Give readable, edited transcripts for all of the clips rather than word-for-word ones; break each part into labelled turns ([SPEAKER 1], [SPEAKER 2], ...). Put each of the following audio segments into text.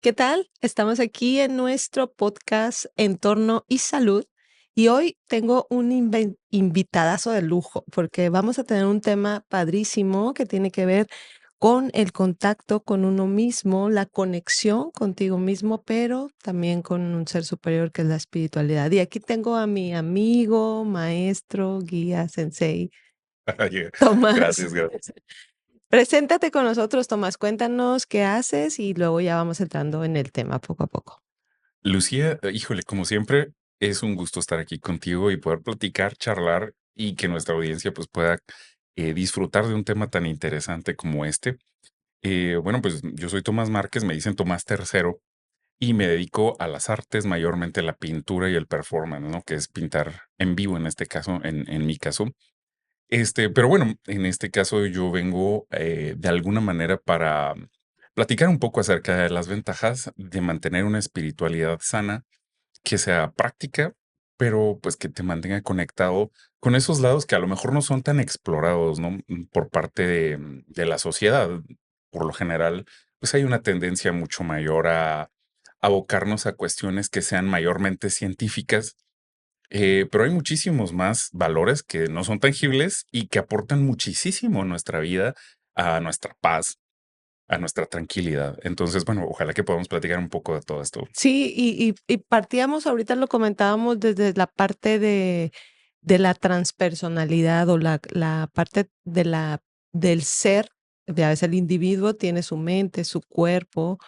[SPEAKER 1] ¿Qué tal? Estamos aquí en nuestro podcast Entorno y Salud y hoy tengo un invitadazo de lujo porque vamos a tener un tema padrísimo que tiene que ver con el contacto con uno mismo, la conexión contigo mismo, pero también con un ser superior que es la espiritualidad. Y aquí tengo a mi amigo, maestro, guía, sensei,
[SPEAKER 2] Oye,
[SPEAKER 1] Tomás.
[SPEAKER 2] gracias, gracias.
[SPEAKER 1] Preséntate con nosotros, Tomás. Cuéntanos qué haces y luego ya vamos entrando en el tema poco a poco.
[SPEAKER 2] Lucía, híjole, como siempre, es un gusto estar aquí contigo y poder platicar, charlar y que nuestra audiencia pues pueda disfrutar de un tema tan interesante como este. Bueno, pues yo soy Tomás Márquez, me dicen Tomás Tercero y me dedico a las artes, mayormente la pintura y el performance, ¿no? Que es pintar en vivo en este caso, en mi caso. Pero bueno, en este caso yo vengo de alguna manera para platicar un poco acerca de las ventajas de mantener una espiritualidad sana, que sea práctica, pero pues que te mantenga conectado con esos lados que a lo mejor no son tan explorados, ¿no? Por parte de la sociedad. Por lo general, pues hay una tendencia mucho mayor a abocarnos a cuestiones que sean mayormente científicas, pero hay muchísimos más valores que no son tangibles y que aportan muchísimo a nuestra vida, a nuestra paz, a nuestra tranquilidad. Entonces, bueno, ojalá que podamos platicar un poco de todo esto.
[SPEAKER 1] Sí, y partíamos, ahorita lo comentábamos desde la parte de la transpersonalidad o la parte del ser, de a veces el individuo tiene su mente, su cuerpo,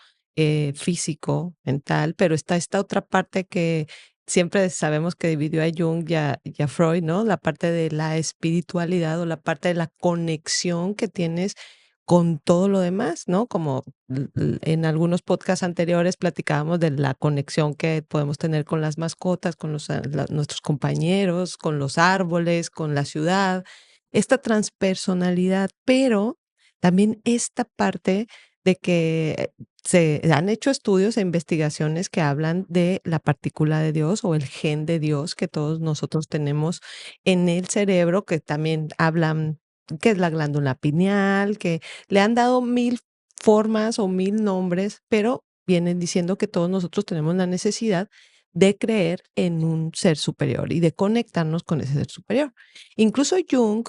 [SPEAKER 1] físico, mental, pero está esta otra parte que siempre sabemos que dividió a Jung y a Freud, ¿no? La parte de la espiritualidad o la parte de la conexión que tienes con todo lo demás, ¿no? Como en algunos podcasts anteriores platicábamos de la conexión que podemos tener con las mascotas, con nuestros compañeros, con los árboles, con la ciudad, esta transpersonalidad, pero también esta parte de que se han hecho estudios e investigaciones que hablan de la partícula de Dios o el gen de Dios que todos nosotros tenemos en el cerebro, que también hablan que es la glándula pineal, que le han dado 1000 formas o 1000 nombres, pero vienen diciendo que todos nosotros tenemos la necesidad de creer en un ser superior y de conectarnos con ese ser superior. Incluso Jung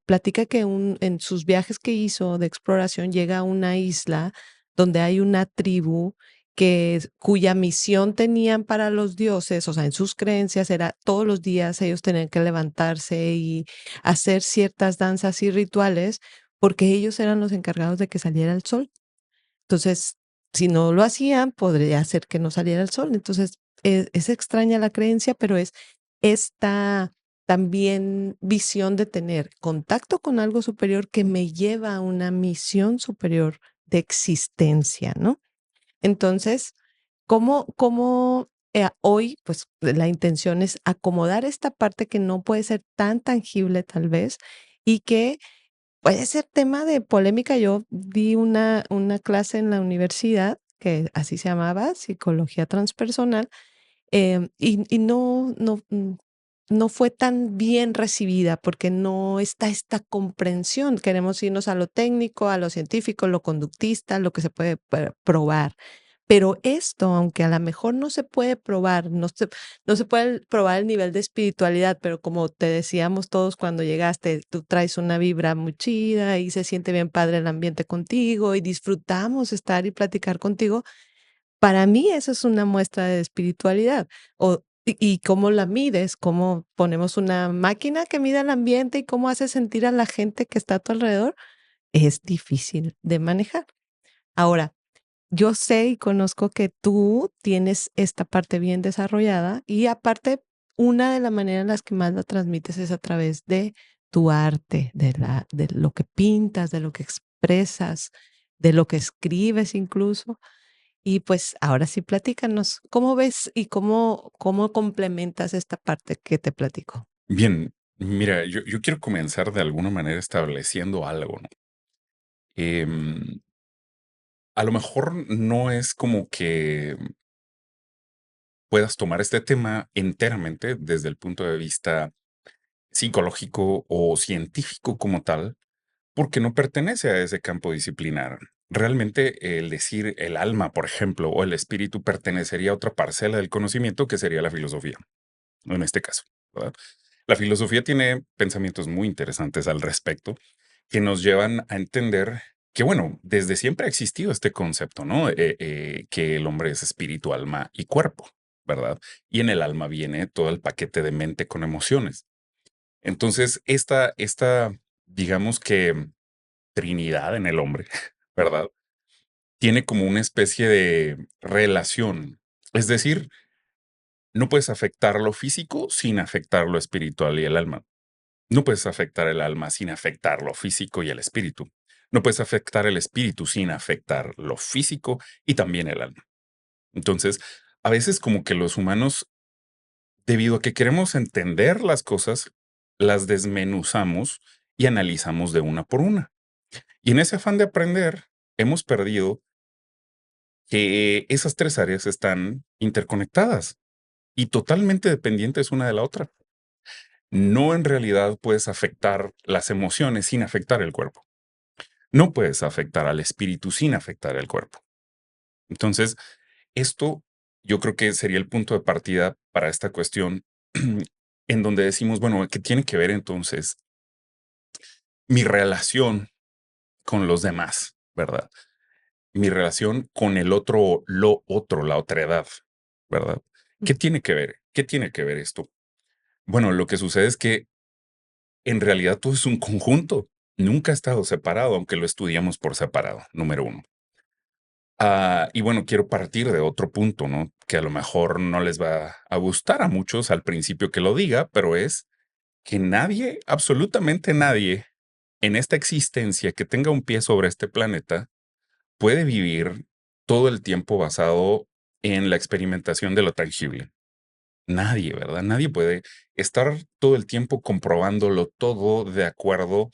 [SPEAKER 1] platica que en sus viajes que hizo de exploración llega a una isla donde hay una tribu cuya misión tenían para los dioses, o sea, en sus creencias era todos los días ellos tenían que levantarse y hacer ciertas danzas y rituales porque ellos eran los encargados de que saliera el sol. Entonces, si no lo hacían, podría ser que no saliera el sol. Entonces, es extraña la creencia, pero es esta también visión de tener contacto con algo superior que me lleva a una misión superior de existencia, ¿no? Entonces, ¿cómo hoy, pues la intención es acomodar esta parte que no puede ser tan tangible tal vez y que puede ser tema de polémica? Yo di una clase en la universidad que así se llamaba, Psicología Transpersonal, y no fue tan bien recibida porque no está esta comprensión. Queremos irnos a lo técnico, a lo científico, lo conductista, lo que se puede probar. Pero esto, aunque a lo mejor no se puede probar, no se puede probar el nivel de espiritualidad, pero como te decíamos todos cuando llegaste, tú traes una vibra muy chida y se siente bien padre el ambiente contigo y disfrutamos estar y platicar contigo. Para mí eso es una muestra de espiritualidad. ¿Y cómo la mides? ¿Cómo ponemos una máquina que mida el ambiente y cómo hace sentir a la gente que está a tu alrededor? Es difícil de manejar. Ahora, yo sé y conozco que tú tienes esta parte bien desarrollada y aparte, una de las maneras en las que más la transmites es a través de tu arte, de lo que pintas, de lo que expresas, de lo que escribes incluso. Y pues ahora sí platícanos, ¿cómo ves y cómo complementas esta parte que te platico?
[SPEAKER 2] Bien, mira, yo quiero comenzar de alguna manera estableciendo algo, ¿no? Em, a lo mejor no es como que puedas tomar este tema enteramente desde el punto de vista psicológico o científico como tal, porque no pertenece a ese campo disciplinar. realmente el decir el alma, por ejemplo, o el espíritu pertenecería a otra parcela del conocimiento que sería la filosofía, en este caso, ¿verdad? La filosofía tiene pensamientos muy interesantes al respecto que nos llevan a entender que, bueno, desde siempre ha existido este concepto, ¿no? Que el hombre es espíritu, alma y cuerpo, ¿verdad? Y en el alma viene todo el paquete de mente con emociones. Entonces, digamos que trinidad en el hombre, ¿verdad? Tiene como una especie de relación. Es decir, no puedes afectar lo físico sin afectar lo espiritual y el alma. No puedes afectar el alma sin afectar lo físico y el espíritu. No puedes afectar el espíritu sin afectar lo físico y también el alma. Entonces, a veces como que los humanos, debido a que queremos entender las cosas, las desmenuzamos y analizamos de una por una. Y en ese afán de aprender, hemos perdido que esas tres áreas están interconectadas y totalmente dependientes una de la otra. No, en realidad puedes afectar las emociones sin afectar el cuerpo. No puedes afectar al espíritu sin afectar el cuerpo. Entonces, esto yo creo que sería el punto de partida para esta cuestión en donde decimos, bueno, ¿qué tiene que ver entonces mi relación con los demás, verdad? Mi relación con el otro, lo otro, la otra edad, ¿verdad? ¿Qué tiene que ver? ¿Qué tiene que ver esto? Bueno, lo que sucede es que en realidad todo es un conjunto. Nunca ha estado separado, aunque lo estudiamos por separado, número uno. Y bueno, quiero partir de otro punto, ¿no? Que a lo mejor no les va a gustar a muchos al principio que lo diga, pero es que nadie, absolutamente nadie, en esta existencia que tenga un pie sobre este planeta puede vivir todo el tiempo basado en la experimentación de lo tangible. Nadie, ¿verdad? Nadie puede estar todo el tiempo comprobándolo todo de acuerdo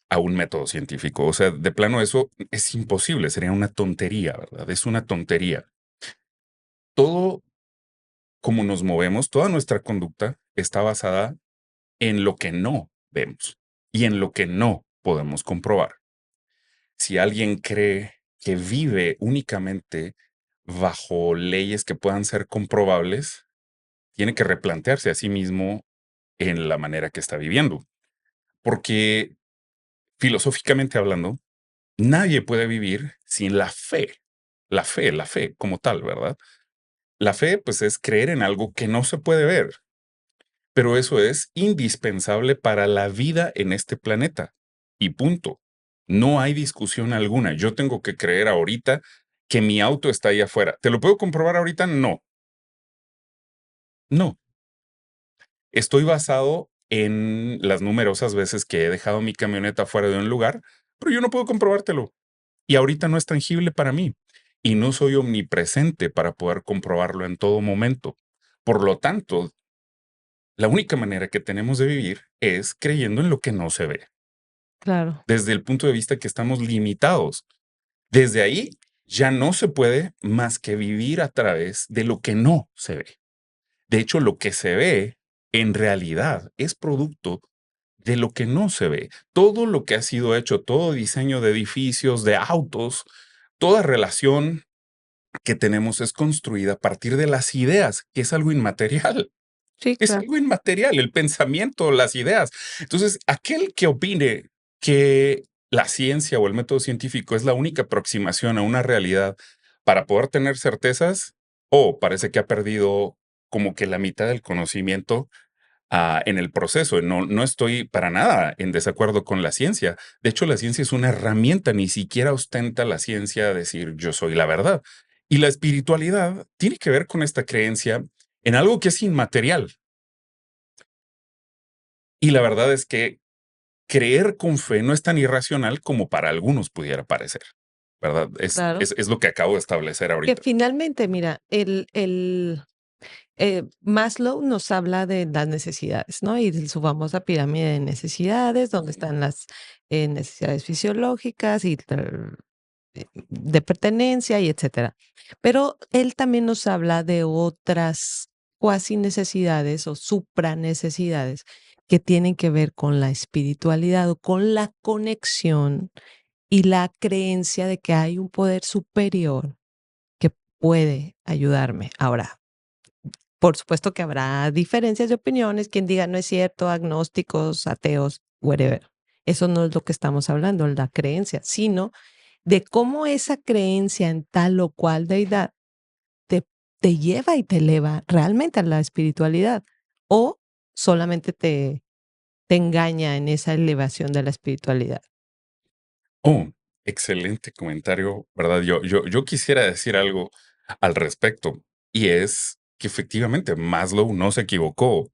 [SPEAKER 2] a un método científico. O sea, de plano eso es imposible, sería una tontería, ¿verdad? Es una tontería. Todo como nos movemos, toda nuestra conducta está basada en lo que no vemos y en lo que no podemos comprobar. Si alguien cree que vive únicamente bajo leyes que puedan ser comprobables, tiene que replantearse a sí mismo en la manera que está viviendo. Porque filosóficamente hablando, nadie puede vivir sin la fe. La fe como tal, ¿verdad? La fe, pues, es creer en algo que no se puede ver, pero eso es indispensable para la vida en este planeta. Y punto. No hay discusión alguna. Yo tengo que creer ahorita que mi auto está ahí afuera. ¿Te lo puedo comprobar ahorita? No. No. Estoy basado en las numerosas veces que he dejado mi camioneta fuera de un lugar, pero yo no puedo comprobártelo. Y ahorita no es tangible para mí. Y no soy omnipresente para poder comprobarlo en todo momento. Por lo tanto, la única manera que tenemos de vivir es creyendo en lo que no se ve,
[SPEAKER 1] Claro,
[SPEAKER 2] desde el punto de vista que estamos limitados. Desde ahí ya no se puede más que vivir a través de lo que no se ve. De hecho, lo que se ve en realidad es producto de lo que no se ve. Todo lo que ha sido hecho, todo diseño de edificios, de autos, toda relación que tenemos es construida a partir de las ideas, que es algo inmaterial.
[SPEAKER 1] sí,
[SPEAKER 2] Es
[SPEAKER 1] claro.
[SPEAKER 2] algo inmaterial, el pensamiento, las ideas. Entonces, aquel que opine que la ciencia o el método científico es la única aproximación a una realidad para poder tener certezas, o parece que ha perdido como que la mitad del conocimiento en el proceso. No, no estoy para nada en desacuerdo con la ciencia. De hecho, la ciencia es una herramienta, ni siquiera ostenta la ciencia decir yo soy la verdad. Y la espiritualidad tiene que ver con esta creencia en algo que es inmaterial. Y la verdad es que creer con fe no es tan irracional como para algunos pudiera parecer, ¿verdad?
[SPEAKER 1] Claro.
[SPEAKER 2] Es lo que acabo de establecer
[SPEAKER 1] Que
[SPEAKER 2] ahorita.
[SPEAKER 1] finalmente, mira, Maslow nos habla de las necesidades, ¿no? Y de su famosa pirámide de necesidades, donde están las necesidades fisiológicas y de pertenencia y etcétera. Pero él también nos habla de otras cuasi necesidades o supranecesidades que tienen que ver con la espiritualidad o con la conexión y la creencia de que hay un poder superior que puede ayudarme. Ahora, por supuesto que habrá diferencias de opiniones, quien diga no es cierto, agnósticos, ateos, whatever. Eso no es lo que estamos hablando, la creencia, sino de cómo esa creencia en tal o cual deidad te, te lleva y te eleva realmente a la espiritualidad o solamente te engaña en esa elevación de la espiritualidad.
[SPEAKER 2] Oh, excelente comentario, ¿verdad? Yo quisiera decir algo al respecto, y es que efectivamente Maslow no se equivocó,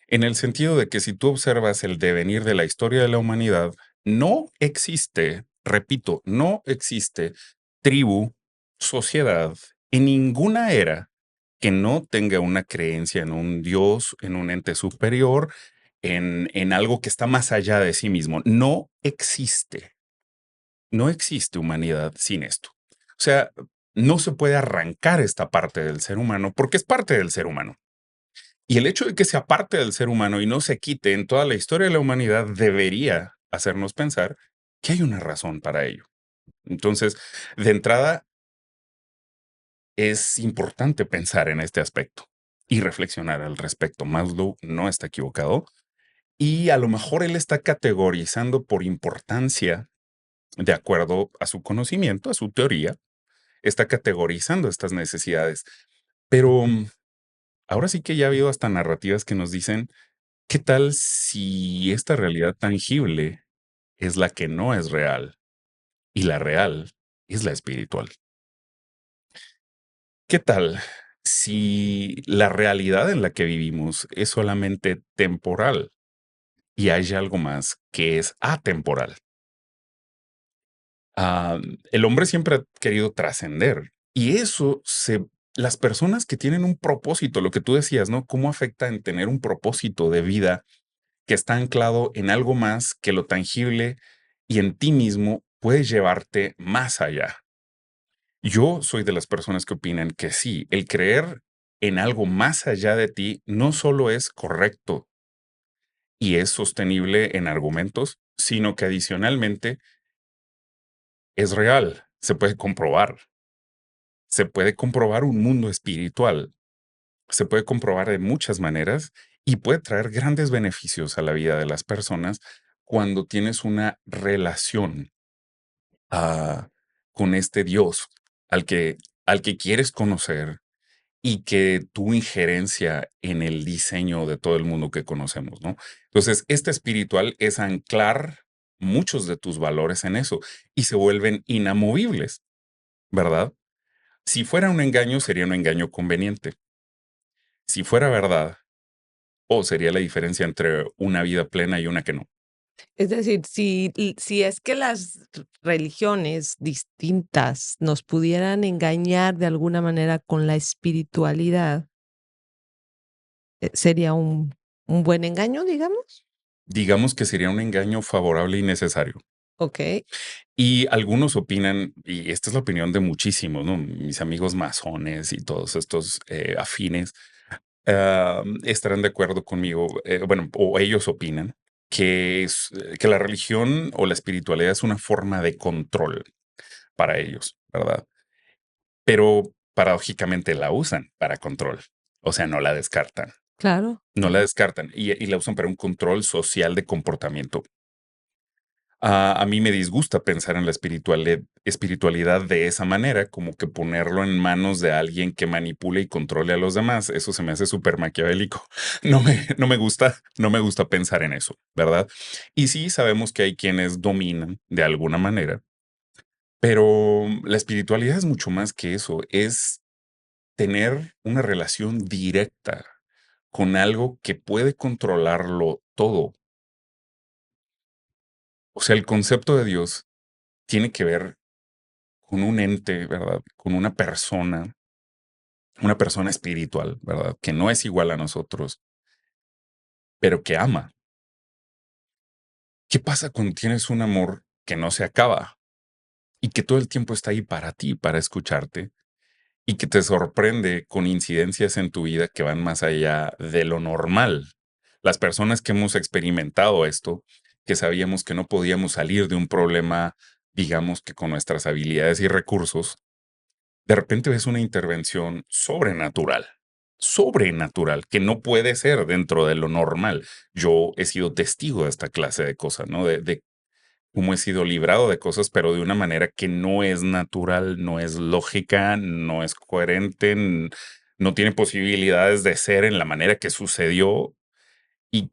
[SPEAKER 2] en el sentido de que si tú observas el devenir de la historia de la humanidad, no existe, repito, no existe tribu, sociedad, en ninguna era que no tenga una creencia en un Dios, en un ente superior, en algo que está más allá de sí mismo. No existe. No existe humanidad sin esto. O sea, no se puede arrancar esta parte del ser humano porque es parte del ser humano. Y el hecho de que sea parte del ser humano y no se quite en toda la historia de la humanidad debería hacernos pensar que hay una razón para ello. Entonces, de entrada, es importante pensar en este aspecto y reflexionar al respecto. Maslow no está equivocado y a lo mejor él está categorizando por importancia, de acuerdo a su conocimiento, a su teoría, está categorizando estas necesidades. Pero ahora sí que ya ha habido hasta narrativas que nos dicen, ¿qué tal si esta realidad tangible es la que no es real y la real es la espiritual? ¿Qué tal si la realidad en la que vivimos es solamente temporal y hay algo más que es atemporal? Ah, el hombre siempre ha querido trascender y las personas que tienen un propósito, lo que tú decías, ¿no? ¿Cómo afecta en tener un propósito de vida que está anclado en algo más que lo tangible y en ti mismo puede llevarte más allá? Yo soy de las personas que opinan que sí, el creer en algo más allá de ti no solo es correcto y es sostenible en argumentos, sino que adicionalmente es real, se puede comprobar un mundo espiritual, se puede comprobar de muchas maneras y puede traer grandes beneficios a la vida de las personas cuando tienes una relación ah, con este Dios al que quieres conocer y que tu injerencia en el diseño de todo el mundo que conocemos, ¿no? Entonces, este espiritual es anclar muchos de tus valores en eso y se vuelven inamovibles, ¿verdad? Si fuera un engaño, sería un engaño conveniente. Si fuera verdad, o sería la diferencia entre una vida plena y una que no.
[SPEAKER 1] Es decir, si es que las religiones distintas nos pudieran engañar de alguna manera con la espiritualidad, sería un buen engaño, digamos.
[SPEAKER 2] Digamos que sería un engaño favorable y necesario.
[SPEAKER 1] Okey,
[SPEAKER 2] Y algunos opinan, y esta es la opinión de muchísimos, ¿no? Mis amigos masones y todos estos afines estarán de acuerdo conmigo, bueno, o ellos opinan que la religión o la espiritualidad es una forma de control para ellos, ¿verdad? Pero paradójicamente la usan para control, o sea, no la descartan,
[SPEAKER 1] claro.
[SPEAKER 2] no la descartan y la usan para un control social de comportamiento. A mí me disgusta pensar en la espiritualidad de esa manera, como que ponerlo en manos de alguien que manipule y controle a los demás. Eso se me hace súper maquiavélico. No me gusta pensar en eso, ¿verdad? Y sí sabemos que hay quienes dominan de alguna manera, pero la espiritualidad es mucho más que eso. Es tener una relación directa con algo que puede controlarlo todo. O sea, el concepto de Dios tiene que ver con un ente, ¿verdad? Con una persona espiritual, ¿verdad? Que no es igual a nosotros, pero que ama. ¿Qué pasa cuando tienes un amor que no se acaba y que todo el tiempo está ahí para ti, para escucharte y que te sorprende con incidencias en tu vida que van más allá de lo normal? Las personas que hemos experimentado esto, que sabíamos que no podíamos salir de un problema digamos que con nuestras habilidades y recursos, de repente ves una intervención sobrenatural, que no puede ser dentro de lo normal. Yo he sido testigo de esta clase de cosas, ¿no? De cómo he sido librado de cosas, pero de una manera que no es natural, no es lógica, no es coherente, no tiene posibilidades de ser en la manera que sucedió y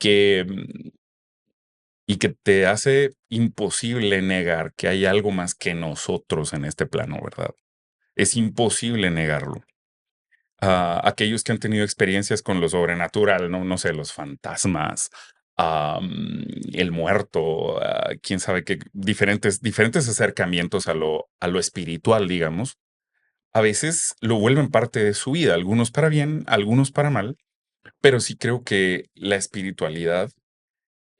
[SPEAKER 2] y que te hace imposible negar que hay algo más que nosotros en este plano, ¿verdad? Es imposible negarlo. Aquellos que han tenido experiencias con lo sobrenatural, ¿no? No sé, los fantasmas, el muerto, quién sabe qué, diferentes acercamientos a lo espiritual, digamos, a veces lo vuelven parte de su vida, algunos para bien, algunos para mal, pero sí creo que la espiritualidad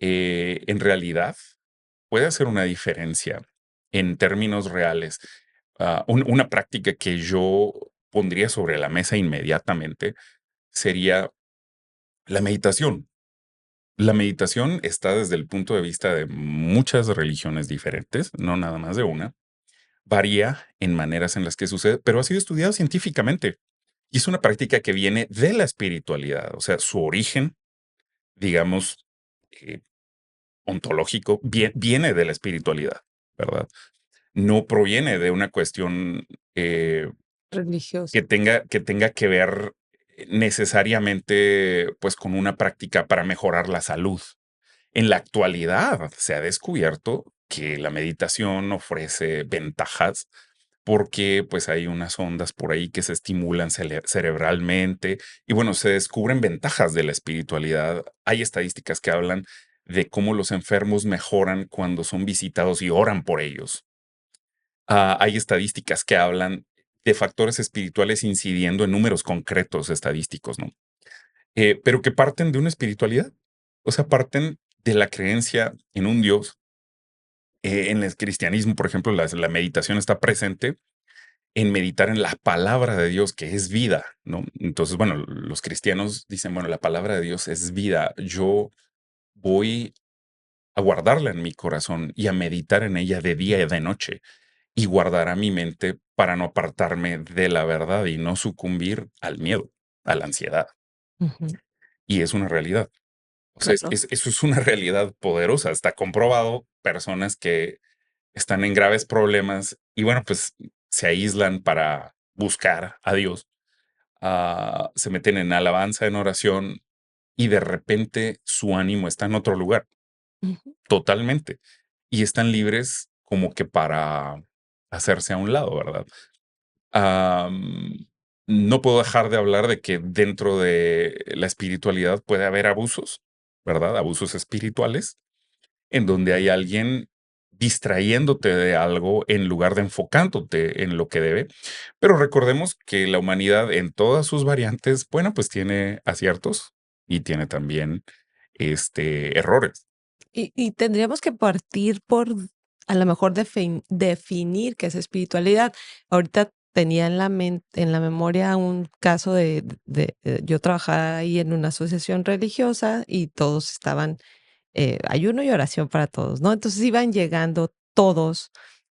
[SPEAKER 2] en realidad puede hacer una diferencia en términos reales. Una práctica que yo pondría sobre la mesa inmediatamente sería la meditación. La meditación está desde el punto de vista de muchas religiones diferentes, no nada más de una. Varía en maneras en las que sucede, pero ha sido estudiado científicamente. Y es una práctica que viene de la espiritualidad, o sea, su origen, digamos, eh, ontológico, viene de la espiritualidad, ¿verdad? No proviene de una cuestión
[SPEAKER 1] Religioso.
[SPEAKER 2] que tenga que ver necesariamente pues con una práctica para mejorar la salud. En la actualidad se ha descubierto que la meditación ofrece ventajas porque pues hay unas ondas por ahí que se estimulan cerebralmente y bueno, se descubren ventajas de la espiritualidad. Hay estadísticas que hablan de cómo los enfermos mejoran cuando son visitados y oran por ellos. Hay estadísticas que hablan de factores espirituales incidiendo en números concretos estadísticos, ¿no? Pero que parten de una espiritualidad, o sea, parten de la creencia en un Dios. En el cristianismo, por ejemplo, la meditación está presente en meditar en la palabra de Dios, que es vida, ¿no? Entonces, bueno, los cristianos dicen, bueno, la palabra de Dios es vida. Yo voy a guardarla en mi corazón y a meditar en ella de día y de noche y guardará mi mente para no apartarme de la verdad y no sucumbir al miedo, a la ansiedad.
[SPEAKER 1] Ujú,
[SPEAKER 2] Y es una realidad. O sea,
[SPEAKER 1] claro.
[SPEAKER 2] eso es una realidad poderosa. Está comprobado. Personas que están en graves problemas y bueno, pues se aíslan para buscar a Dios, se meten en alabanza, en oración y de repente su ánimo está en otro lugar,
[SPEAKER 1] Ujú,
[SPEAKER 2] totalmente. Y están libres como que para hacerse a un lado, ¿verdad? Am, no puedo dejar de hablar de que dentro de la espiritualidad puede haber abusos, ¿verdad? Abusos espirituales en donde hay alguien distrayéndote de algo en lugar de enfocándote en lo que debe. Pero recordemos que la humanidad en todas sus variantes, bueno, pues tiene aciertos y tiene también errores.
[SPEAKER 1] y tendríamos que partir por, a lo mejor, definir qué es espiritualidad. Ahorita tenía en la memoria un caso yo trabajaba ahí en una asociación religiosa y todos estaban, ayuno y oración para todos, ¿no? Entonces iban llegando todos,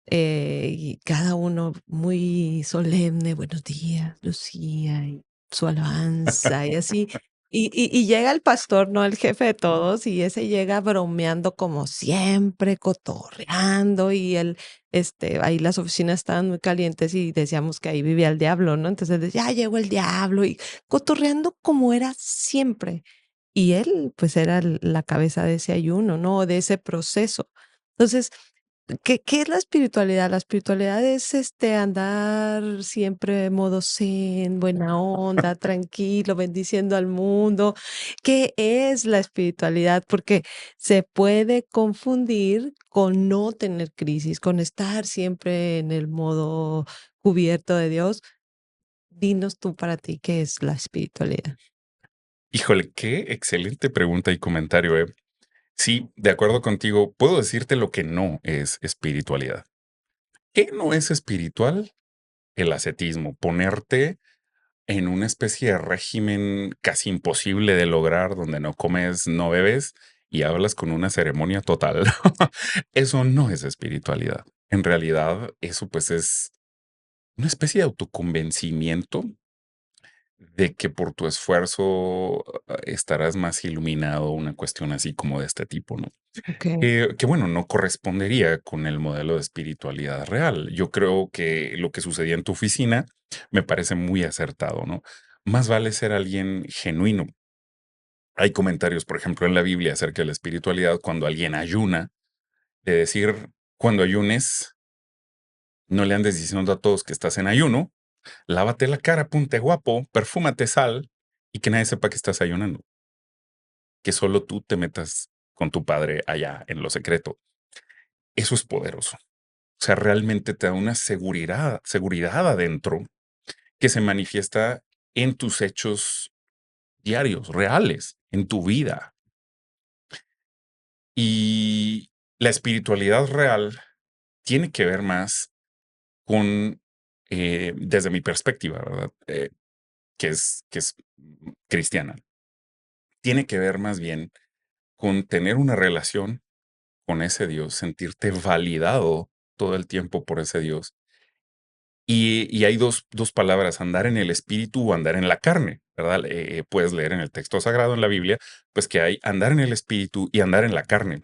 [SPEAKER 1] y cada uno muy solemne, buenos días, Lucía, y su alabanza, y así. Y llega el pastor, ¿no? El jefe de todos, y ese llega bromeando como siempre, cotorreando, y él, ahí las oficinas estaban muy calientes y decíamos que ahí vivía el diablo, ¿no? Entonces decía, ya llegó el diablo, y cotorreando como era siempre. Y él, pues, era la cabeza de ese ayuno, ¿no? De ese proceso. Entonces, ¿qué es la espiritualidad? La espiritualidad es, andar siempre modo zen, buena onda, tranquilo, bendiciendo al mundo. ¿Qué es la espiritualidad? Porque se puede confundir con no tener crisis, con estar siempre en el modo cubierto de Dios. Dinos tú para ti, ¿qué es la espiritualidad?
[SPEAKER 2] Híjole, qué excelente pregunta y comentario, ¿eh? Sí, de acuerdo contigo, puedo decirte lo que no es espiritualidad. ¿Qué no es espiritual? El ascetismo, ponerte en una especie de régimen casi imposible de lograr, donde no comes, no bebes y hablas con una ceremonia total. Eso no es espiritualidad. en realidad eso pues es una especie de autoconvencimiento de que por tu esfuerzo estarás más iluminado, una cuestión así como de este tipo, ¿no?
[SPEAKER 1] Okey.
[SPEAKER 2] Que bueno, no correspondería con el modelo de espiritualidad real. Yo creo que lo que sucedía en tu oficina me parece muy acertado, ¿no? Más vale ser alguien genuino. Hay comentarios, por ejemplo, en la Biblia acerca de la espiritualidad cuando alguien ayuna, de decir, cuando ayunes, no le andes diciendo a todos que estás en ayuno, lávate la cara, ponte guapo, perfúmate sal y que nadie sepa que estás ayunando, que solo tú te metas con tu padre allá en lo secreto. Eso es poderoso. O sea, realmente te da una seguridad adentro que se manifiesta en tus hechos diarios, reales, en tu vida. Y la espiritualidad real tiene que ver más con, desde mi perspectiva, ¿verdad? Que es cristiana, tiene que ver más bien con tener una relación con ese Dios, sentirte validado todo el tiempo por ese Dios. Y hay dos palabras, andar en el espíritu o andar en la carne, ¿verdad? Puedes leer en el texto sagrado en la Biblia, pues que hay andar en el espíritu y andar en la carne.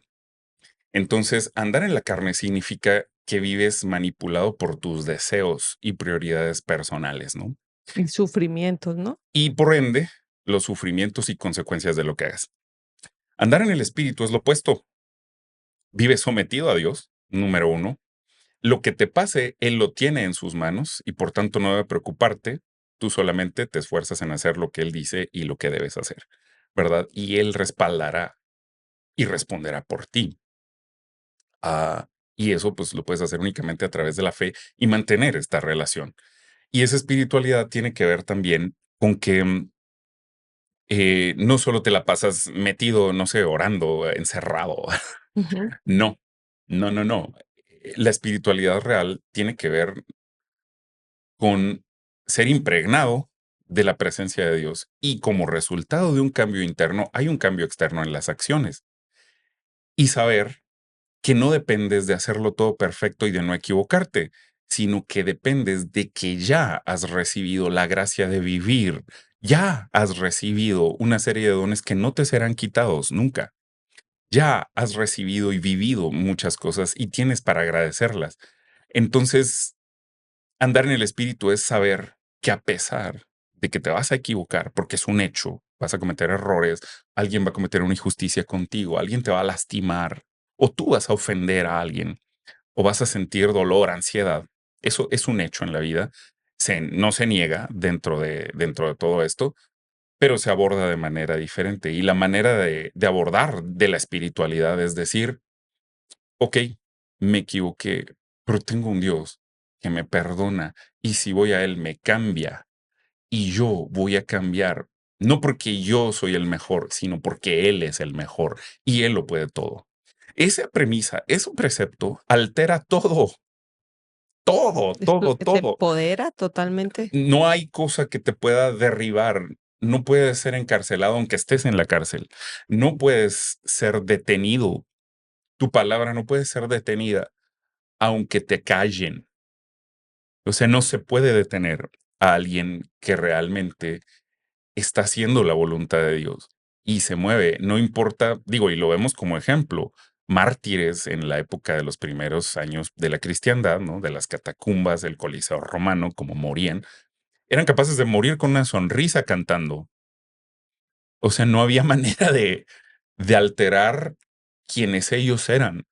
[SPEAKER 2] Entonces, andar en la carne significa que vives manipulado por tus deseos y prioridades personales, ¿no?
[SPEAKER 1] Y sufrimientos, ¿no?
[SPEAKER 2] Y por ende, los sufrimientos y consecuencias de lo que hagas. Andar en el espíritu es lo opuesto. Vives sometido a Dios, número uno. Lo que te pase, Él lo tiene en sus manos y por tanto no debe preocuparte. Tú solamente te esfuerzas en hacer lo que Él dice y lo que debes hacer, ¿verdad? Y Él respaldará y responderá por ti. Ah, y eso pues lo puedes hacer únicamente a través de la fe y mantener esta relación. Y esa espiritualidad tiene que ver también con que no solo te la pasas metido, no sé, orando, encerrado.
[SPEAKER 1] Ujú.
[SPEAKER 2] No, no, no, no. La espiritualidad real tiene que ver con ser impregnado de la presencia de Dios y como resultado de un cambio interno hay un cambio externo en las acciones y saber que no dependes de hacerlo todo perfecto y de no equivocarte, sino que dependes de que ya has recibido la gracia de vivir, ya has recibido una serie de dones que no te serán quitados nunca. Ya has recibido y vivido muchas cosas y tienes para agradecerlas. Entonces, andar en el espíritu es saber que a pesar de que te vas a equivocar, porque es un hecho, vas a cometer errores, alguien va a cometer una injusticia contigo, alguien te va a lastimar, o tú vas a ofender a alguien, o vas a sentir dolor, ansiedad. Eso es un hecho en la vida. No se niega dentro de todo esto, pero se aborda de manera diferente. Y la manera de abordar de la espiritualidad es decir, ok, me equivoqué, pero tengo un Dios que me perdona y si voy a Él me cambia y yo voy a cambiar, no porque yo soy el mejor, sino porque Él es el mejor y Él lo puede todo. Esa premisa, ese precepto altera todo, todo,
[SPEAKER 1] Esto
[SPEAKER 2] todo,
[SPEAKER 1] te
[SPEAKER 2] todo.
[SPEAKER 1] empodera totalmente.
[SPEAKER 2] No hay cosa que te pueda derribar. No puedes ser encarcelado aunque estés en la cárcel. No puedes ser detenido. Tu palabra no puede ser detenida aunque te callen. O sea, no se puede detener a alguien que realmente está haciendo la voluntad de Dios y se mueve, no importa, digo, y lo vemos como ejemplo, mártires en la época de los primeros años de la cristiandad, ¿no? De las catacumbas del Coliseo romano, como morían, eran capaces de morir con una sonrisa cantando. O sea, no había manera de alterar quienes ellos eran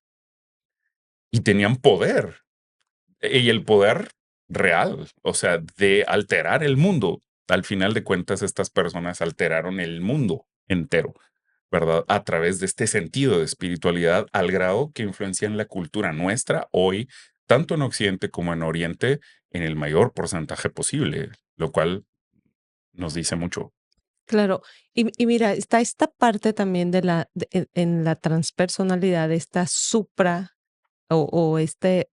[SPEAKER 2] y tenían poder. Y el poder real, o sea, de alterar el mundo. Al final de cuentas, estas personas alteraron el mundo entero, ¿verdad? A través de este sentido de espiritualidad al grado que influencian la cultura nuestra hoy, tanto en Occidente como en Oriente, en el mayor porcentaje posible, lo cual nos dice mucho.
[SPEAKER 1] Claro. Y mira, está esta parte también de la en la transpersonalidad, esta supra o este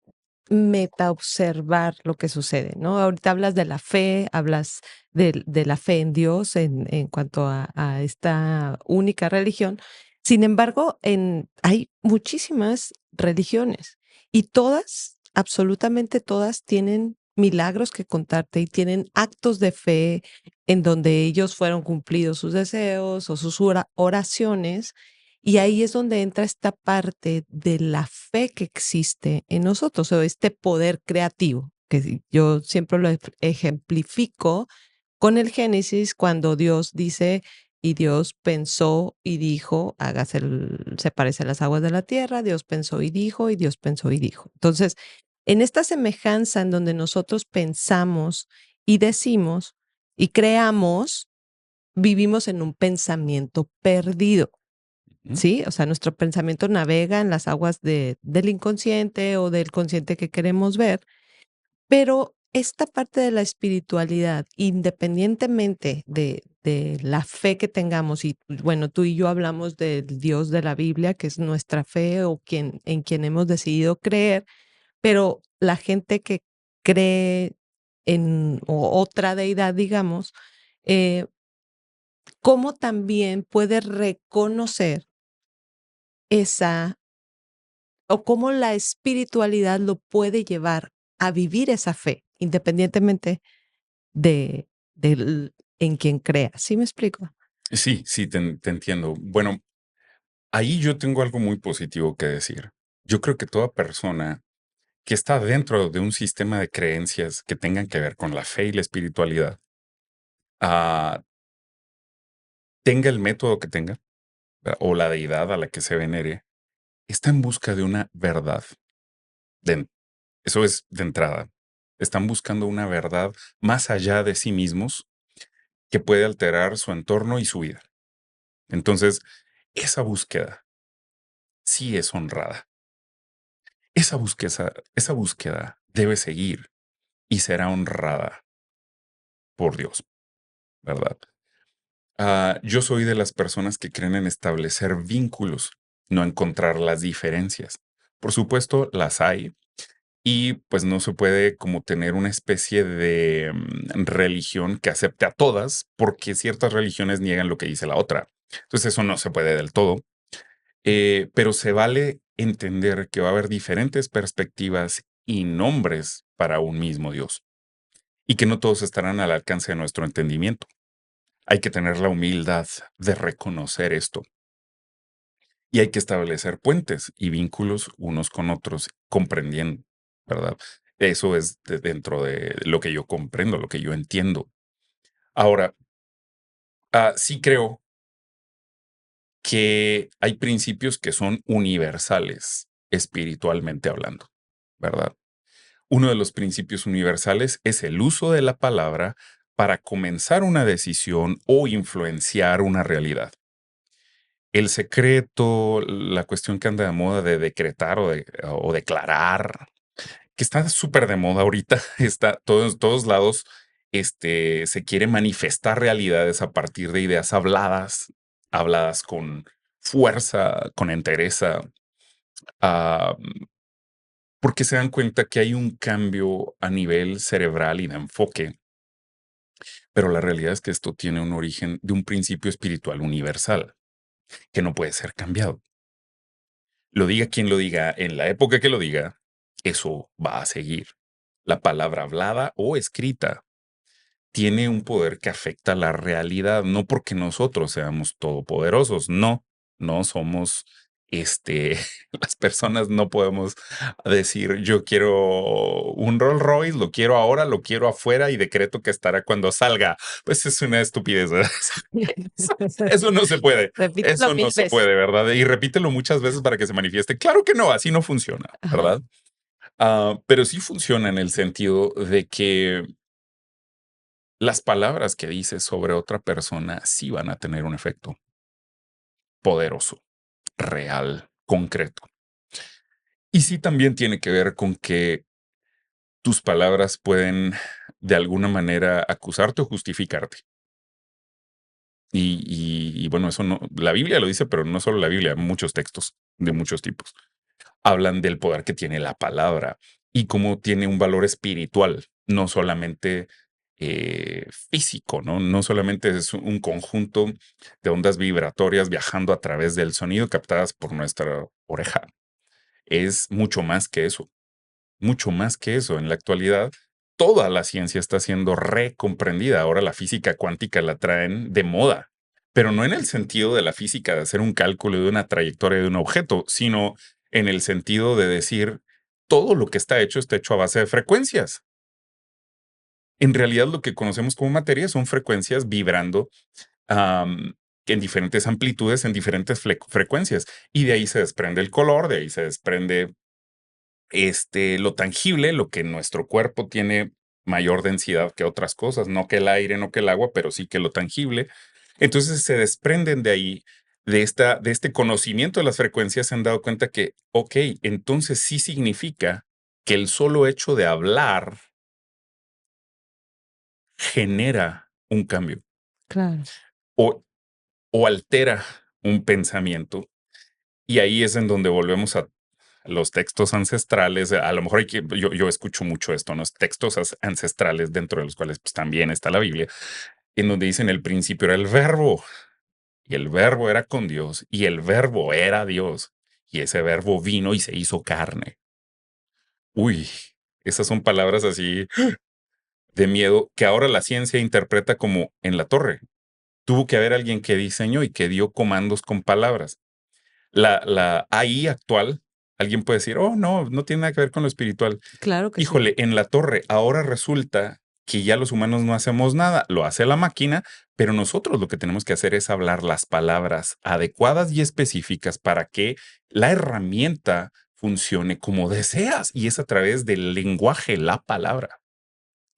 [SPEAKER 1] meta observar lo que sucede, ¿no? Ahorita hablas de la fe, hablas de la fe en Dios en cuanto a esta única religión. Sin embargo, hay muchísimas religiones y todas absolutamente todas tienen milagros que contarte y tienen actos de fe en donde ellos fueron cumplidos sus deseos o sus oraciones. Y ahí es donde entra esta parte de la fe que existe en nosotros, o este poder creativo, que yo siempre lo ejemplifico con el Génesis, cuando Dios dice, y Dios pensó y dijo, hágase se parecen las aguas de la tierra, Dios pensó y dijo, y Dios pensó y dijo. Entonces, en esta semejanza en donde nosotros pensamos y decimos y creamos, vivimos en un pensamiento perdido,
[SPEAKER 2] Ujú.
[SPEAKER 1] ¿sí? O sea, nuestro pensamiento navega en las aguas del inconsciente o del consciente que queremos ver, pero esta parte de la espiritualidad, independientemente de la fe que tengamos, y bueno, tú y yo hablamos del Dios de la Biblia, que es nuestra fe o en quien hemos decidido creer, pero la gente que cree en otra deidad, digamos, eh, ¿cómo también puede reconocer esa, o cómo la espiritualidad lo puede llevar a vivir esa fe, independientemente de del en quien crea? ¿Sí me explico?
[SPEAKER 2] Sí, sí, te entiendo. Bueno, ahí yo tengo algo muy positivo que decir. Yo creo que toda persona que está dentro de un sistema de creencias que tengan que ver con la fe y la espiritualidad, ah, tenga el método que tenga, o la deidad a la que se venere, está en busca de una verdad. De- Eso es de entrada. Están buscando una verdad más allá de sí mismos que puede alterar su entorno y su vida. Entonces, esa búsqueda sí es honrada. Esa búsqueda debe seguir y será honrada por Dios, ¿verdad? Yo soy de las personas que creen en establecer vínculos, no encontrar las diferencias. Por supuesto, las hay y pues no se puede como tener una especie de religión que acepte a todas porque ciertas religiones niegan lo que dice la otra. Entonces eso no se puede del todo. Pero se vale entender que va a haber diferentes perspectivas y nombres para un mismo Dios, y que no todos estarán al alcance de nuestro entendimiento. Hay que tener la humildad de reconocer esto, y hay que establecer puentes y vínculos unos con otros, comprendiendo, ¿verdad? Eso es dentro de lo que yo comprendo, lo que yo entiendo. Ahora, sí creo que hay principios que son universales, espiritualmente hablando, ¿verdad? Uno de los principios universales es el uso de la palabra para comenzar una decisión o influenciar una realidad. El secreto, la cuestión que anda de moda de decretar o declarar, que está súper de moda ahorita, está todos lados, se quiere manifestar realidades a partir de ideas habladas, habladas con fuerza, con entereza, ah, porque se dan cuenta que hay un cambio a nivel cerebral y de enfoque, pero la realidad es que esto tiene un origen de un principio espiritual universal que no puede ser cambiado. Lo diga quien lo diga, en la época que lo diga, eso va a seguir. La palabra hablada o escrita tiene un poder que afecta la realidad, no porque nosotros seamos todopoderosos, no, no somos, las personas no podemos decir, yo quiero un Rolls Royce, lo quiero ahora, lo quiero afuera y decreto que estará cuando salga. Pues es una estupidez, ¿verdad? Eso no se puede,
[SPEAKER 1] Repítelo
[SPEAKER 2] eso no
[SPEAKER 1] 1000
[SPEAKER 2] se
[SPEAKER 1] veces.
[SPEAKER 2] puede, ¿verdad? Y repítelo muchas veces para que se manifieste. Claro que no, así no funciona,
[SPEAKER 1] Ajá.
[SPEAKER 2] ¿verdad? Pero sí funciona en el sentido de que las palabras que dices sobre otra persona sí van a tener un efecto poderoso, real, concreto. Y sí también tiene que ver con que tus palabras pueden de alguna manera acusarte o justificarte. Y bueno, eso no, la Biblia lo dice, pero no solo la Biblia, muchos textos de muchos tipos hablan del poder que tiene la palabra y cómo tiene un valor espiritual, no solamente físico, ¿no? No solamente es un conjunto de ondas vibratorias viajando a través del sonido captadas por nuestra oreja. Es mucho más que eso. mucho más que eso. En la actualidad, toda la ciencia está siendo recomprendida. Ahora la física cuántica la traen de moda, pero no en el sentido de la física de hacer un cálculo de una trayectoria de un objeto, sino en el sentido de decir todo lo que está hecho a base de frecuencias. En realidad, lo que conocemos como materia son frecuencias vibrando am, en diferentes amplitudes, en diferentes frecuencias. Y de ahí se desprende el color, de ahí se desprende lo tangible, lo que nuestro cuerpo tiene mayor densidad que otras cosas, no que el aire, no que el agua, pero sí que lo tangible. Entonces se desprenden de ahí, de este conocimiento de las frecuencias, se han dado cuenta que, ok, entonces sí significa que el solo hecho de hablar genera un cambio
[SPEAKER 1] Claro,
[SPEAKER 2] o, o altera un pensamiento. Y ahí es en donde volvemos a los textos ancestrales. A lo mejor yo escucho mucho esto, ¿no? Textos ancestrales dentro de los cuales pues, también está la Biblia, en donde dicen el principio era el verbo y el verbo era con Dios y el verbo era Dios y ese verbo vino y se hizo carne. Uy, esas son palabras así de miedo que ahora la ciencia interpreta como en la torre. Tuvo que haber alguien que diseñó y que dio comandos con palabras. La AI actual, alguien puede decir, oh, no, no tiene nada que ver con lo espiritual.
[SPEAKER 1] claro que sí.
[SPEAKER 2] Híjole, en la torre, ahora resulta que ya los humanos no hacemos nada, lo hace la máquina, pero nosotros lo que tenemos que hacer es hablar las palabras adecuadas y específicas para que la herramienta funcione como deseas y es a través del lenguaje, la palabra.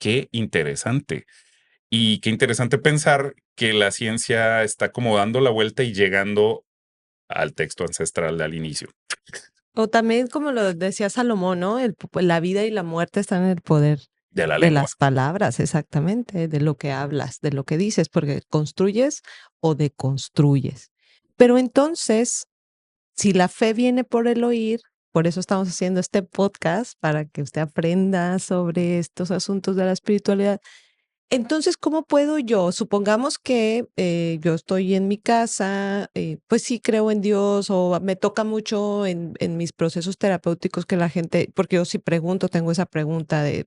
[SPEAKER 2] Qué interesante. Y qué interesante pensar que la ciencia está como dando la vuelta y llegando al texto ancestral al inicio
[SPEAKER 1] O también, como lo decía Salomón, ¿no? Pues, la vida y la muerte están en el poder
[SPEAKER 2] de la
[SPEAKER 1] de
[SPEAKER 2] lengua.
[SPEAKER 1] las palabras, exactamente, de lo que hablas, de lo que dices, porque construyes o deconstruyes. Pero entonces, si la fe viene por el oír, por eso estamos haciendo este podcast, para que usted aprenda sobre estos asuntos de la espiritualidad. Entonces, ¿cómo puedo yo? Supongamos que yo estoy en mi casa, pues sí creo en Dios o me toca mucho en mis procesos terapéuticos que la gente, porque yo sí pregunto, tengo esa pregunta de,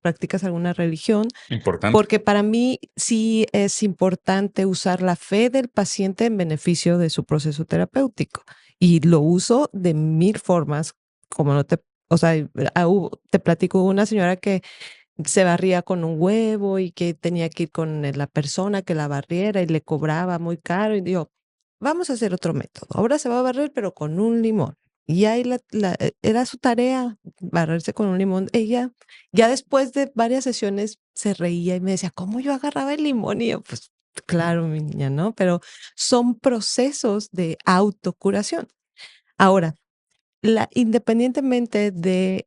[SPEAKER 1] practicas alguna religión?
[SPEAKER 2] Importante.
[SPEAKER 1] Porque para mí sí es importante usar la fe del paciente en beneficio de su proceso terapéutico. Y lo uso de mil formas, como no te, o sea, te platico una señora que se barría con un huevo y que tenía que ir con la persona que la barriera y le cobraba muy caro y digo, vamos a hacer otro método. Ahora se va a barrer, pero con un limón. Y ahí era su tarea, barrerse con un limón. Ella, ya después de varias sesiones, se reía y me decía, ¿cómo yo agarraba el limón? Y yo, pues claro, mi niña, ¿no? Pero son procesos de autocuración. Ahora, independientemente de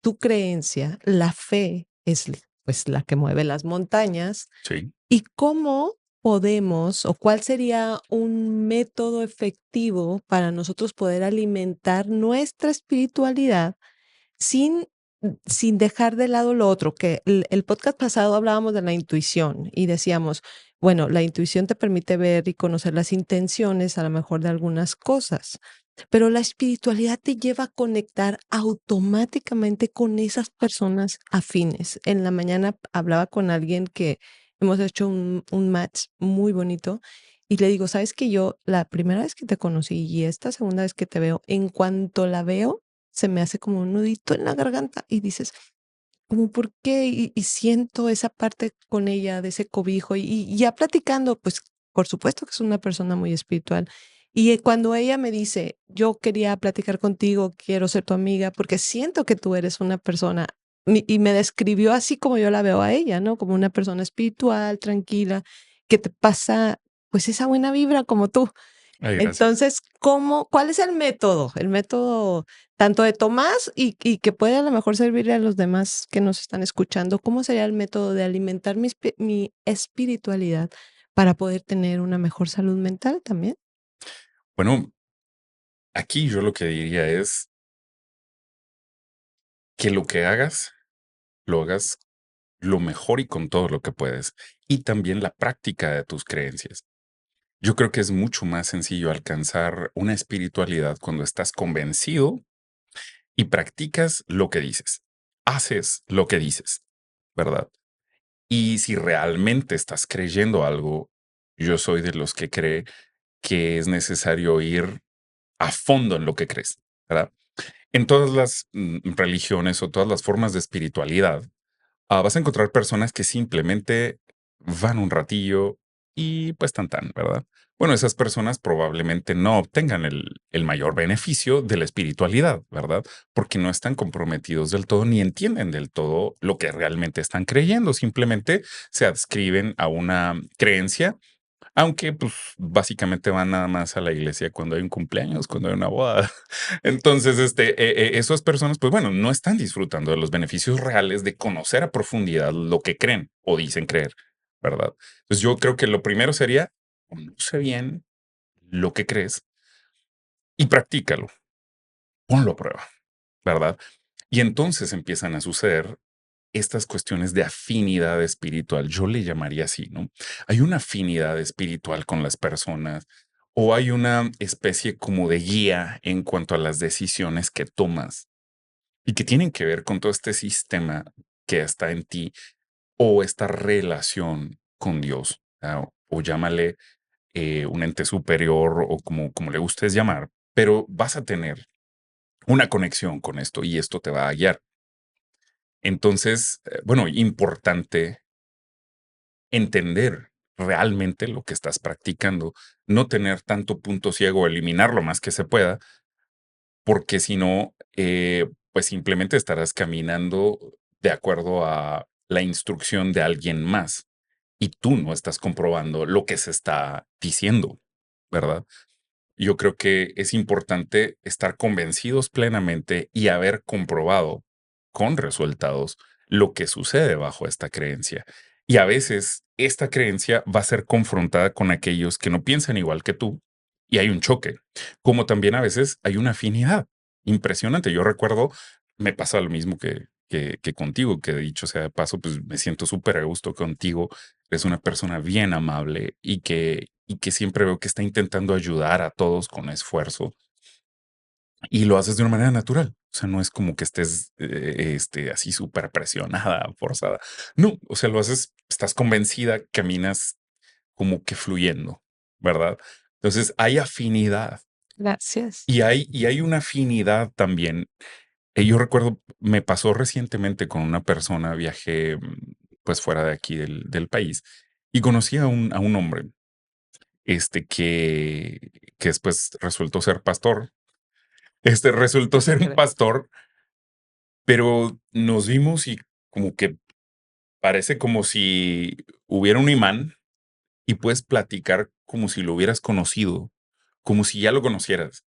[SPEAKER 1] tu creencia, la fe es pues la que mueve las montañas.
[SPEAKER 2] Sí.
[SPEAKER 1] ¿Y cómo podemos o cuál sería un método efectivo para nosotros poder alimentar nuestra espiritualidad sin, sin dejar de lado lo otro? Que el podcast pasado hablábamos de la intuición y decíamos, bueno, la intuición te permite ver y conocer las intenciones a lo mejor de algunas cosas, pero la espiritualidad te lleva a conectar automáticamente con esas personas afines. En la mañana hablaba con alguien que hemos hecho un match muy bonito y le digo, sabes que yo la primera vez que te conocí y esta segunda vez que te veo, en cuanto la veo, se me hace como un nudito en la garganta y dices, como por qué, y siento esa parte con ella, de ese cobijo, y ya platicando, pues por supuesto que es una persona muy espiritual. Y cuando ella me dice, yo quería platicar contigo, quiero ser tu amiga, porque siento que tú eres una persona, y me describió así como yo la veo a ella, ¿no? Como una persona espiritual, tranquila, que te pasa pues esa buena vibra como tú.
[SPEAKER 2] Ay, gracias.
[SPEAKER 1] Entonces, ¿cómo, cuál es el método? El método tanto de Tomás y que puede a lo mejor servirle a los demás que nos están escuchando. ¿Cómo sería el método de alimentar mi espiritualidad para poder tener una mejor salud mental también?
[SPEAKER 2] Bueno, aquí yo lo que diría es que lo que hagas, lo hagas lo mejor y con todo lo que puedes. Y también la práctica de tus creencias. Yo creo que es mucho más sencillo alcanzar una espiritualidad cuando estás convencido y practicas lo que dices, haces lo que dices, ¿verdad? Y si realmente estás creyendo algo, yo soy de los que cree que es necesario ir a fondo en lo que crees, ¿verdad? En todas las religiones o todas las formas de espiritualidad, vas a encontrar personas que simplemente van un ratillo y pues tan, ¿verdad? Bueno, esas personas probablemente no obtengan el mayor beneficio de la espiritualidad, ¿verdad? Porque no están comprometidos del todo ni entienden del todo lo que realmente están creyendo. Simplemente se adscriben a una creencia, aunque pues básicamente van nada más a la iglesia cuando hay un cumpleaños, cuando hay una boda. Entonces, esas personas, pues bueno, no están disfrutando de los beneficios reales de conocer a profundidad lo que creen o dicen creer, ¿verdad? Entonces yo creo que lo primero sería conoce bien lo que crees y practícalo, ponlo a prueba, ¿verdad? Y entonces empiezan a suceder estas cuestiones de afinidad espiritual. Yo le llamaría así, ¿no? Hay una afinidad espiritual con las personas o hay una especie como de guía en cuanto a las decisiones que tomas y que tienen que ver con todo este sistema que está en ti o esta relación con Dios, o llámale un ente superior o como le gustes llamar, pero vas a tener una conexión con esto y esto te va a guiar. Entonces, bueno, importante entender realmente lo que estás practicando, no tener tanto punto ciego, eliminar lo más que se pueda, porque si no, pues simplemente estarás caminando de acuerdo a la instrucción de alguien más y tú no estás comprobando lo que se está diciendo, ¿verdad? Yo creo que es importante estar convencidos plenamente y haber comprobado con resultados lo que sucede bajo esta creencia. Y a veces esta creencia va a ser confrontada con aquellos que no piensan igual que tú y hay un choque, como también a veces hay una afinidad impresionante. Yo recuerdo, me pasa lo mismo que contigo, que dicho sea de paso, pues me siento súper a gusto contigo. Eres una persona bien amable y que siempre veo que está intentando ayudar a todos con esfuerzo y lo haces de una manera natural. O sea, no es como que estés así súper presionada, forzada. No, o sea, lo haces, estás convencida, caminas como que fluyendo, ¿verdad? Entonces hay afinidad
[SPEAKER 1] Gracias.
[SPEAKER 2] y hay una afinidad también. Yo recuerdo, me pasó recientemente con una persona, viajé pues fuera de aquí del país y conocí a un hombre que después resultó ser pastor. Resultó ser un pastor, pero nos vimos y como que parece como si hubiera un imán y puedes platicar como si lo hubieras conocido, como si ya lo conocieras.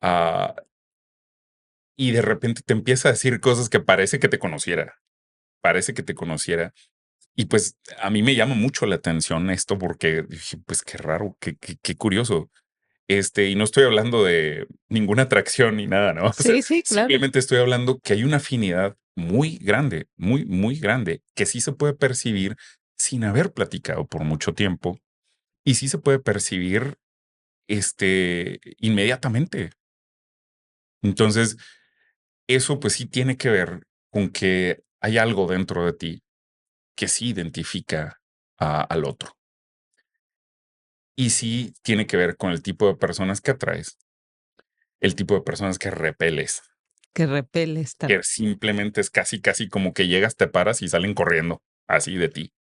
[SPEAKER 2] Ah, y de repente te empieza a decir cosas que parece que te conociera. Y pues a mí me llama mucho la atención esto porque dije, pues qué raro, qué curioso. Y no estoy hablando de ninguna atracción ni nada, ¿no? O sea,
[SPEAKER 1] Sí, sí, claro.
[SPEAKER 2] simplemente estoy hablando que hay una afinidad muy grande, muy, muy grande, que sí se puede percibir sin haber platicado por mucho tiempo y sí se puede percibir, inmediatamente. Entonces, eso pues sí tiene que ver con que hay algo dentro de ti que sí identifica al otro y sí tiene que ver con el tipo de personas que atraes, el tipo de personas que repeles.
[SPEAKER 1] Que repele esta.
[SPEAKER 2] Que simplemente es casi, casi como que llegas, te paras y salen corriendo así de ti.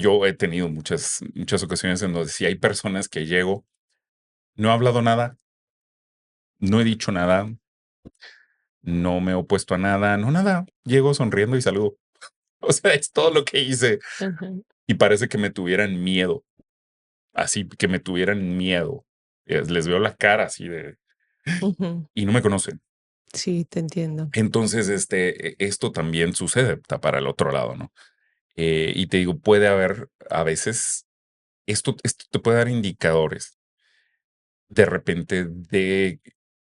[SPEAKER 2] Yo he tenido muchas ocasiones en donde si hay personas que llego, no he hablado nada, no he dicho nada, no me he opuesto a nada, no nada. Llego sonriendo y saludo. O sea, es todo lo que hice.
[SPEAKER 1] Ujú,
[SPEAKER 2] Y parece que me tuvieran miedo, así que me tuvieran miedo. Les veo la cara así
[SPEAKER 1] ujú.
[SPEAKER 2] y no me conocen.
[SPEAKER 1] Sí, te entiendo.
[SPEAKER 2] Entonces, esto también sucede para el otro lado, ¿no? Y te digo, puede haber a veces esto te puede dar indicadores de repente de,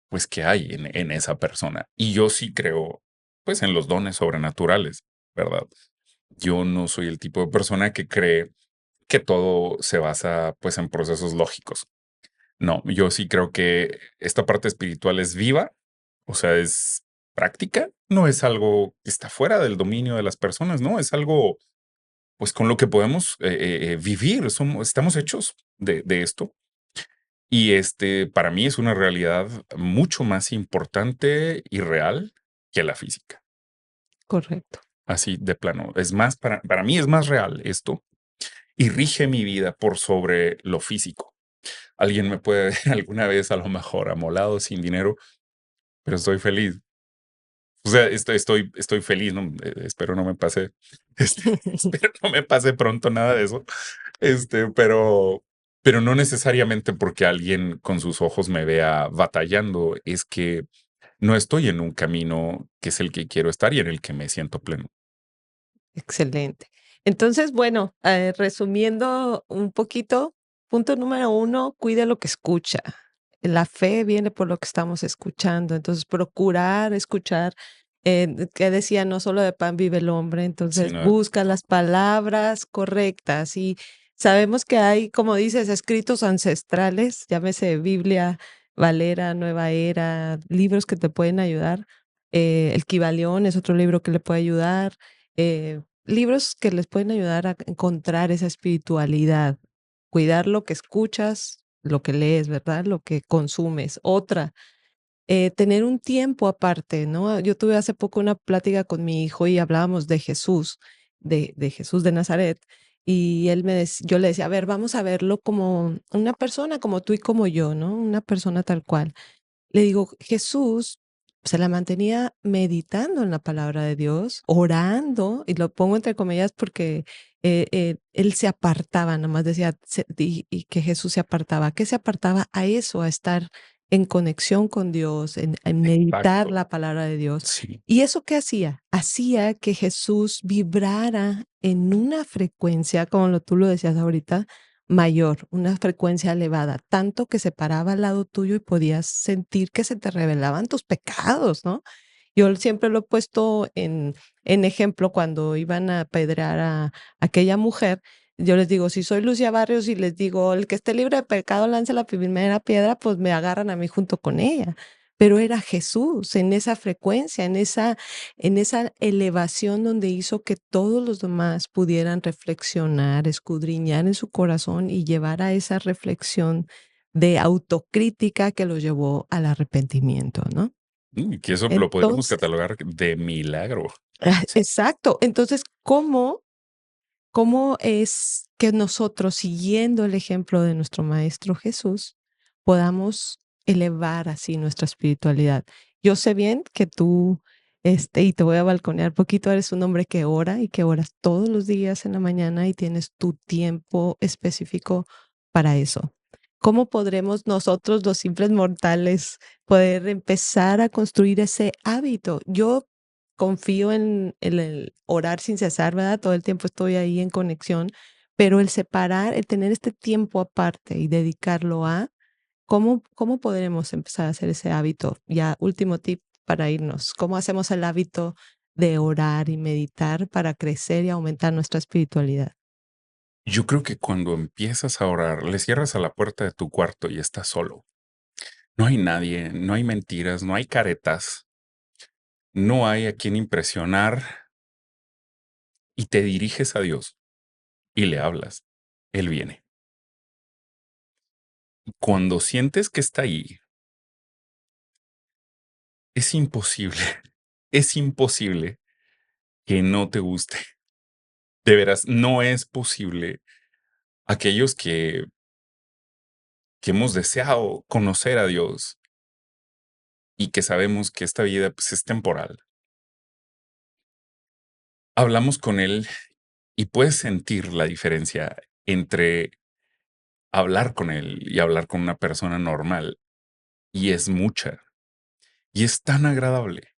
[SPEAKER 2] pues, qué hay en esa persona. Y yo sí creo, pues, en los dones sobrenaturales, ¿verdad? Yo no soy el tipo de persona que cree que todo se basa, pues, en procesos lógicos. No, yo sí creo que esta parte espiritual es viva O sea, es práctica, no es algo que está fuera del dominio de las personas, ¿no? Es algo, pues, con lo que podemos, vivir, estamos hechos de esto. Y, para mí es una realidad mucho más importante y real que la física.
[SPEAKER 1] Correcto.
[SPEAKER 2] Así de plano. Es más, para mí es más real esto y rige mi vida por sobre lo físico. Alguien me puede ver alguna vez a lo mejor amolado, sin dinero, pero estoy feliz. O sea, estoy feliz, ¿no? Espero no me pase, espero no me pase pronto nada de eso. Pero no necesariamente porque alguien con sus ojos me vea batallando, es que no estoy en un camino que es el que quiero estar y en el que me siento pleno.
[SPEAKER 1] Excelente. Entonces, bueno, resumiendo un poquito, punto número uno, cuide lo que escucha. La fe viene por lo que estamos escuchando. Entonces, procurar escuchar, que decía, no solo de pan vive el hombre. Entonces,
[SPEAKER 2] Sino
[SPEAKER 1] busca las palabras correctas. Y sabemos que hay, como dices, escritos ancestrales, llámese Biblia, Valera, Nueva Era, libros que te pueden ayudar. El Kybalión es otro libro que le puede ayudar. Libros que les pueden ayudar a encontrar esa espiritualidad, cuidar lo que escuchas, lo que lees, ¿verdad? Lo que consumes. Otra, tener un tiempo aparte, ¿no? Yo tuve hace poco una plática con mi hijo y hablábamos de Jesús, de Jesús de Nazaret, y yo le decía, a ver, vamos a verlo como una persona como tú y como yo, ¿no? Una persona tal cual. Le digo, Jesús se la mantenía meditando en la palabra de Dios, orando, y lo pongo entre comillas porque él se apartaba, nomás decía, y que Jesús se apartaba. ¿Qué se apartaba? A eso, a estar en conexión con Dios, en meditar
[SPEAKER 2] exacto.
[SPEAKER 1] la palabra de Dios.
[SPEAKER 2] Sí.
[SPEAKER 1] ¿Y eso qué hacía? Hacía que Jesús vibrara en una frecuencia, como tú lo decías ahorita, mayor, una frecuencia elevada, tanto que se paraba al lado tuyo y podías sentir que se te revelaban tus pecados, ¿no? Yo siempre lo he puesto en ejemplo cuando iban a apedrear a aquella mujer. Yo les digo, si soy Lucia Barrios y les digo, el que esté libre de pecado lance la primera piedra, pues me agarran a mí junto con ella. Pero era Jesús en esa frecuencia, en esa elevación donde hizo que todos los demás pudieran reflexionar, escudriñar en su corazón y llevar a esa reflexión de autocrítica que los llevó al arrepentimiento, ¿no?
[SPEAKER 2] Que eso lo podríamos
[SPEAKER 1] Entonces,
[SPEAKER 2] catalogar de milagro.
[SPEAKER 1] exacto. Entonces, ¿cómo es que nosotros, siguiendo el ejemplo de nuestro Maestro Jesús, podamos elevar así nuestra espiritualidad? Yo sé bien que tú, y te voy a balconear poquito, eres un hombre que ora y que oras todos los días en la mañana y tienes tu tiempo específico para eso. ¿Cómo podremos nosotros, los simples mortales, poder empezar a construir ese hábito? Yo confío en el orar sin cesar, ¿verdad? Todo el tiempo estoy ahí en conexión, pero el separar, el tener este tiempo aparte y dedicarlo a, ¿cómo podremos empezar a hacer ese hábito? Ya, último tip para irnos. ¿Cómo hacemos el hábito de orar y meditar para crecer y aumentar nuestra espiritualidad?
[SPEAKER 2] Yo creo que cuando empiezas a orar, le cierras a la puerta de tu cuarto y estás solo. No hay nadie, no hay mentiras, no hay caretas, no hay a quien impresionar y te diriges a Dios y le hablas. Él viene. Cuando sientes que está ahí, es imposible, es imposible que no te guste. De veras, no es posible. Aquellos que hemos deseado conocer a Dios y que sabemos que esta vida pues, es temporal, hablamos con Él y puedes sentir la diferencia entre hablar con Él y hablar con una persona normal. Y es mucha. Y es tan agradable,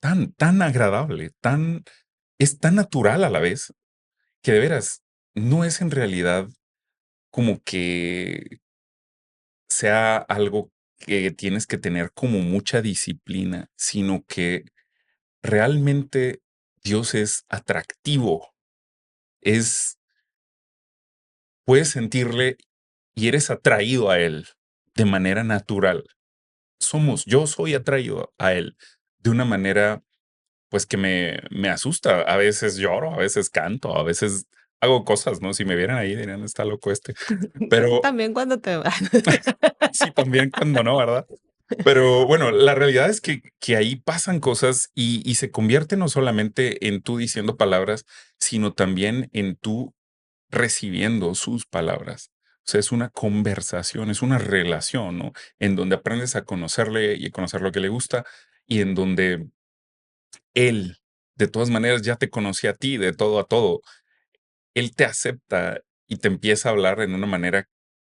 [SPEAKER 2] tan agradable, es tan natural a la vez, que de veras, no es en realidad como que sea algo que tienes que tener como mucha disciplina, sino que realmente Dios es atractivo, es puedes sentirle y eres atraído a Él de manera natural. yo soy atraído a él de una manera, pues, que me asusta. A veces lloro, a veces canto, a veces hago cosas, ¿no? Si me vieran ahí dirían: "Está loco este". Pero
[SPEAKER 1] También cuando te vas.
[SPEAKER 2] sí, también cuando no, ¿verdad? Pero bueno, la realidad es que ahí pasan cosas y se convierte no solamente en tú diciendo palabras, sino también en tú recibiendo sus palabras. O sea, es una conversación, es una relación, ¿no? En donde aprendes a conocerle y a conocer lo que le gusta y en donde él, de todas maneras, ya te conocía a ti de todo a todo. Él te acepta y te empieza a hablar en una manera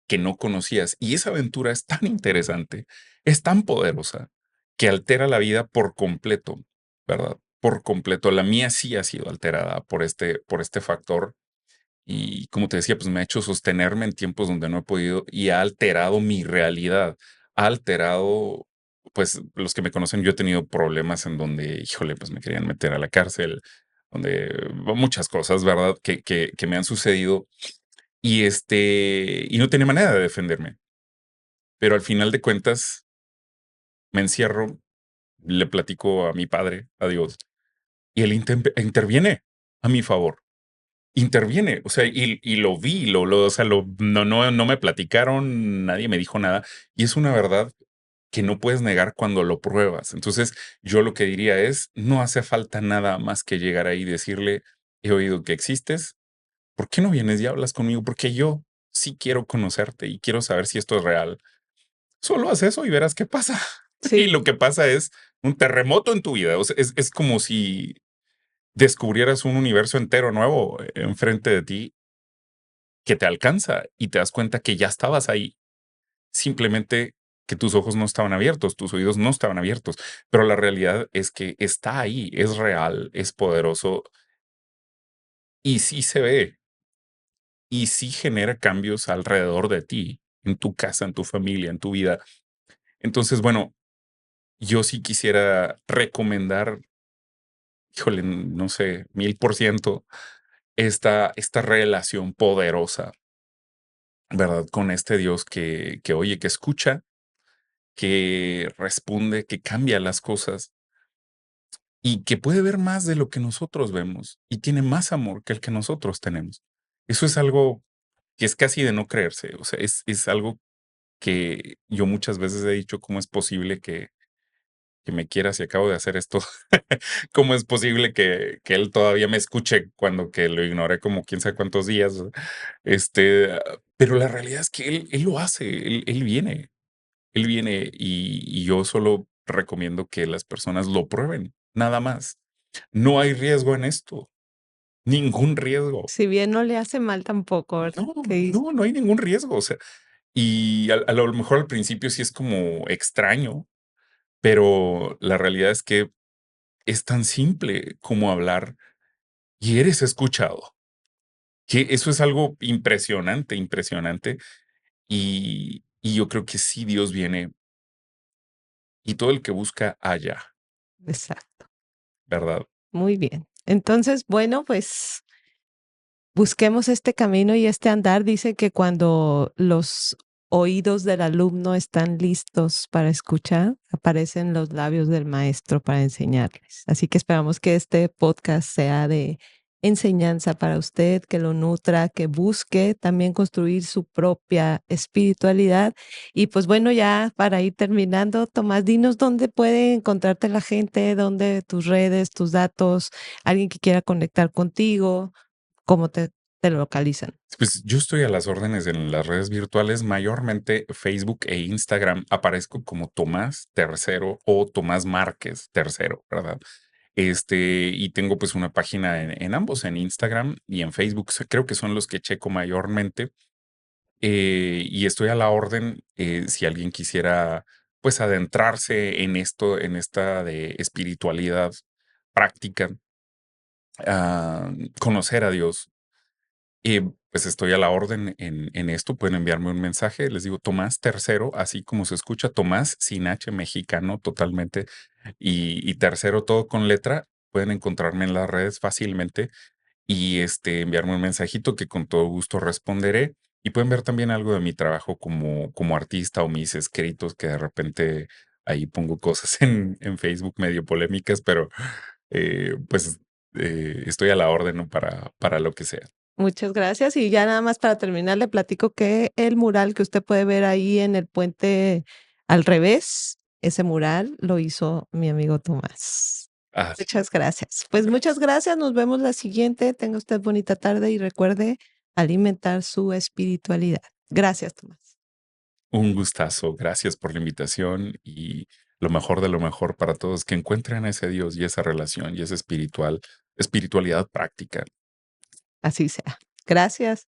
[SPEAKER 2] que no conocías. Y esa aventura es tan interesante, es tan poderosa, que altera la vida por completo, ¿verdad? Por completo. La mía sí ha sido alterada por este factor. Y como te decía, pues me ha hecho sostenerme en tiempos donde no he podido y ha alterado mi realidad. Ha alterado, pues los que me conocen, yo he tenido problemas en donde, híjole, pues me querían meter a la cárcel, donde muchas cosas, ¿verdad? Que me han sucedido y no tenía manera de defenderme. Pero al final de cuentas me encierro, le platico a mi padre, a Dios, y él interviene a mi favor. Interviene, o sea, y lo vi, o sea, no me platicaron, nadie me dijo nada, y es una verdad que no puedes negar cuando lo pruebas. Entonces, yo lo que diría es, no hace falta nada más que llegar ahí y decirle: "He oído que existes, ¿por qué no vienes y hablas conmigo? Porque yo sí quiero conocerte y quiero saber si esto es real". Solo haz eso y verás qué pasa. Y
[SPEAKER 1] Sí,
[SPEAKER 2] lo que pasa es un terremoto en tu vida, o sea, es como si descubrieras un universo entero nuevo enfrente de ti que te alcanza y te das cuenta que ya estabas ahí, simplemente que tus ojos no estaban abiertos, tus oídos no estaban abiertos, pero la realidad es que está ahí, es real, es poderoso y sí se ve y sí genera cambios alrededor de ti, en tu casa, en tu familia, en tu vida. Entonces, bueno, yo sí quisiera recomendar, híjole, no sé, 1000% esta relación poderosa, ¿verdad? Con este Dios que oye, que escucha, que responde, que cambia las cosas y que puede ver más de lo que nosotros vemos y tiene más amor que el que nosotros tenemos. Eso es algo que es casi de no creerse. O sea, es algo que yo muchas veces he dicho, ¿cómo es posible que me quiera si acabo de hacer esto? ¿Cómo es posible que él todavía me escuche cuando que lo ignoré como quién sabe cuántos días? Pero la realidad es que él lo hace, él viene. Él viene y yo solo recomiendo que las personas lo prueben, nada más. No hay riesgo en esto, ningún riesgo.
[SPEAKER 1] si bien no le hace mal tampoco, ¿verdad?
[SPEAKER 2] No,
[SPEAKER 1] Que dis
[SPEAKER 2] no hay ningún riesgo. O sea, y a lo mejor al principio sí es como extraño, pero la realidad es que es tan simple como hablar y eres escuchado, que eso es algo impresionante, impresionante. Y yo creo que sí Dios viene y todo el que busca halla,
[SPEAKER 1] exacto,
[SPEAKER 2] ¿verdad?
[SPEAKER 1] muy bien. Entonces, bueno, pues busquemos este camino y este andar. Dice que cuando los oídos del alumno están listos para escuchar, aparecen los labios del maestro para enseñarles. Así que esperamos que este podcast sea de enseñanza para usted, que lo nutra, que busque también construir su propia espiritualidad. Y pues bueno, ya para ir terminando, Tomás, dinos dónde puede encontrarte la gente, dónde tus redes, tus datos, alguien que quiera conectar contigo. ¿Cómo te localizan?
[SPEAKER 2] Pues yo estoy a las órdenes en las redes virtuales, mayormente Facebook e Instagram. Aparezco como Tomás Tercero o Tomás Márquez Tercero, ¿verdad? Y tengo pues una página en ambos, en Instagram y en Facebook. Creo que son los que checo mayormente. Y estoy a la orden si alguien quisiera pues adentrarse en esto, en esta de espiritualidad práctica, ah, conocer a Dios. Pues estoy a la orden en esto. Pueden enviarme un mensaje. Les digo Tomás Tercero, así como se escucha, Tomás sin H, mexicano totalmente. Y tercero, todo con letra. Pueden encontrarme en las redes fácilmente y enviarme un mensajito que con todo gusto responderé. Y pueden ver también algo de mi trabajo como artista o mis escritos que de repente ahí pongo cosas en Facebook medio polémicas, pero, pues, estoy a la orden, ¿no? Para lo que sea.
[SPEAKER 1] Muchas gracias. Y ya nada más para terminar, le platico que el mural que usted puede ver ahí en el puente al revés, ese mural lo hizo mi amigo Tomás.
[SPEAKER 2] Ah, sí,
[SPEAKER 1] Muchas gracias. Pues muchas
[SPEAKER 2] gracias.
[SPEAKER 1] gracias. Nos vemos la siguiente. Tenga usted bonita tarde y recuerde alimentar su espiritualidad. Gracias, Tomás.
[SPEAKER 2] Un gustazo. Gracias por la invitación y lo mejor de lo mejor para todos, que encuentren a ese Dios y esa relación y esa espiritualidad práctica.
[SPEAKER 1] Así sea. Gracias.